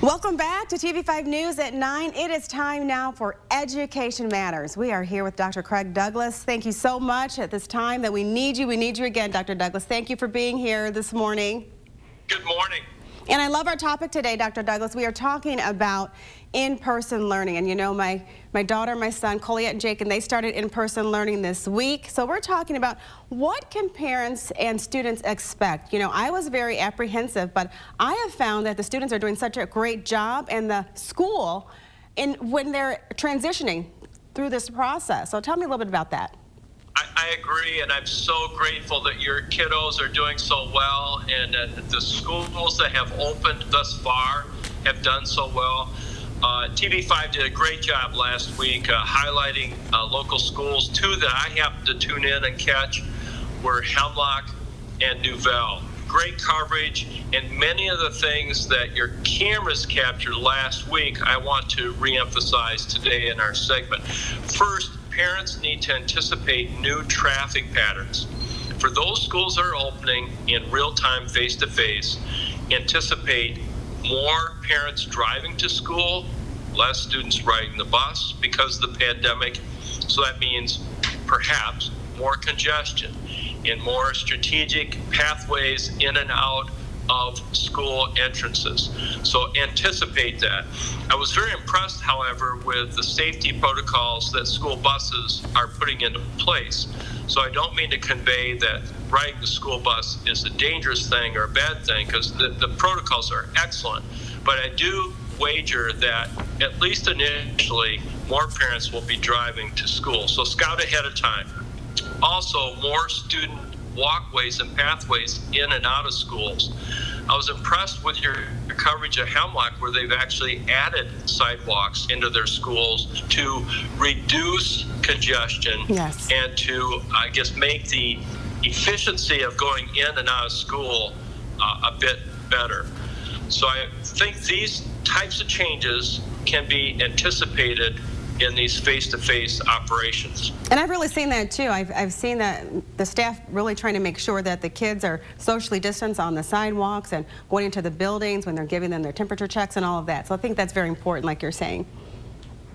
Welcome back to TV5 News at 9. It is time now for Education Matters. We are here with Dr. Craig Douglas. Thank you so much at this time that we need you. We need you again, Dr. Douglas. Thank you for being here this morning. Good morning. And I love our topic today, Dr. Douglas. We are talking about in-person learning. And you know, my daughter, my son, Colliette and Jake, and they started in-person learning this week. So we're talking about what can parents and students expect. You know, I was very apprehensive, but I have found that the students are doing such a great job and the school when they're transitioning through this process. So tell me a little bit about that. I agree, and I'm so grateful that your kiddos are doing so well, and that the schools that have opened thus far have done so well. TV5 did a great job last week highlighting local schools. Two that I happened to tune in and catch were Hemlock and Newville. Great coverage, and many of the things that your cameras captured last week, I want to reemphasize today in our segment. First, parents need to anticipate new traffic patterns. For those schools that are opening in real time, face-to-face, anticipate more parents driving to school, less students riding the bus because of the pandemic. So that means perhaps more congestion and more strategic pathways in and out of school entrances. So anticipate that. I was very impressed, however, with the safety protocols that school buses are putting into place. So I don't mean to convey that riding the school bus is a dangerous thing or a bad thing, because the protocols are excellent. But I do wager that at least initially, more parents will be driving to school. So scout ahead of time. Also, more student walkways and pathways in and out of schools. I was impressed with your coverage of Hemlock, where they've actually added sidewalks into their schools to reduce congestion. Yes. And to, I guess, make the efficiency of going in and out of school a bit better. So I think these types of changes can be anticipated in these face-to-face operations. And I've really seen that too. I've seen that the staff really trying to make sure that the kids are socially distanced on the sidewalks and going into the buildings when they're giving them their temperature checks and all of that. So I think that's very important, like you're saying.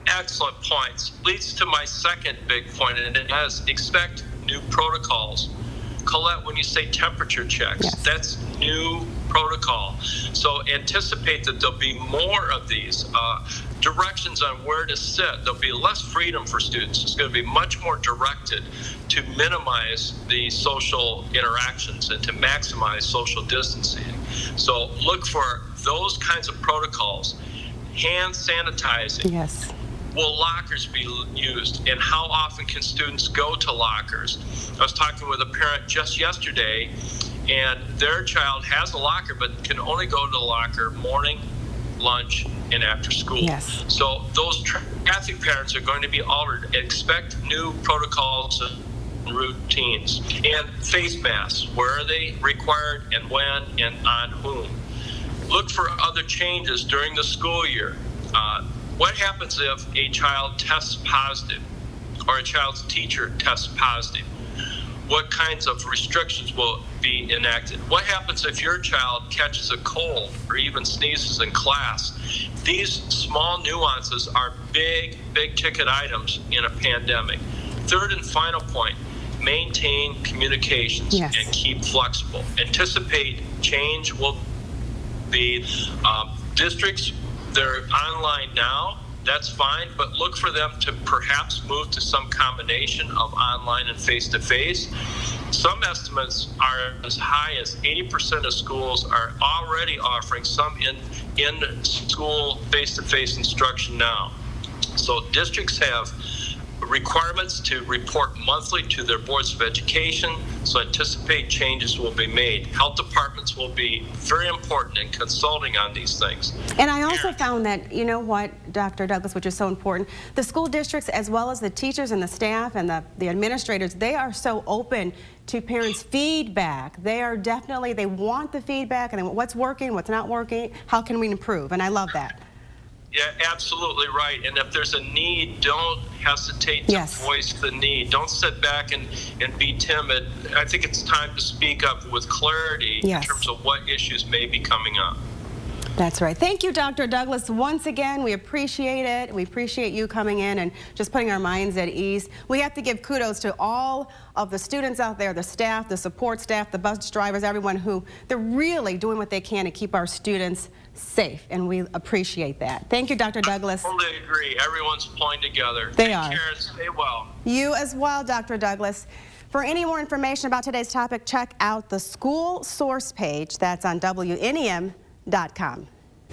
Excellent points. Leads to my second big point, and it has expect new protocols. Colette, when you say temperature checks, yes, that's new protocol. So anticipate that there'll be more of these. Directions on where to sit. There'll be less freedom for students. It's going to be much more directed to minimize the social interactions and to maximize social distancing. So look for those kinds of protocols. Hand sanitizing. Yes. Will lockers be used, and how often can students go to lockers? I was talking with a parent just yesterday, and their child has a locker but can only go to the locker morning, lunch, and after school. Yes. So those traffic patterns are going to be altered. Expect new protocols and routines. And face masks, where are they required and when and on whom? Look for other changes during the school year. What happens if a child tests positive or a child's teacher tests positive? What kinds of restrictions will be enacted? What happens if your child catches a cold or even sneezes in class? These small nuances are big ticket items in a pandemic. Third and final point, maintain communications. Yes, and keep flexible. Anticipate change will be districts. They're online now, that's fine, but look for them to perhaps move to some combination of online and face-to-face. Some estimates are as high as 80% of schools are already offering some in-school face-to-face instruction now. So districts have requirements to report monthly to their boards of education, so anticipate changes will be made. Health departments will be very important in consulting on these things. And I also found that, you know what, Dr. Douglas, which is so important, the school districts as well as the teachers and the staff and the administrators, they are so open to parents' feedback. They are definitely, they want the feedback and what's working, what's not working, how can we improve, and I love that. Yeah, absolutely right. And if there's a need, don't hesitate to yes, voice the need. Don't sit back and be timid. I think it's time to speak up with clarity yes, in terms of what issues may be coming up. That's right. Thank you, Dr. Douglas. Once again, we appreciate it. We appreciate you coming in and just putting our minds at ease. We have to give kudos to all of the students out there, the staff, the support staff, the bus drivers, everyone who they're really doing what they can to keep our students safe, and we appreciate that. Thank you, Dr. Douglas. I totally agree. Everyone's pulling together. They Take are. care and stay well. You as well, Dr. Douglas. For any more information about today's topic, check out the school source page that's on WNEM.com.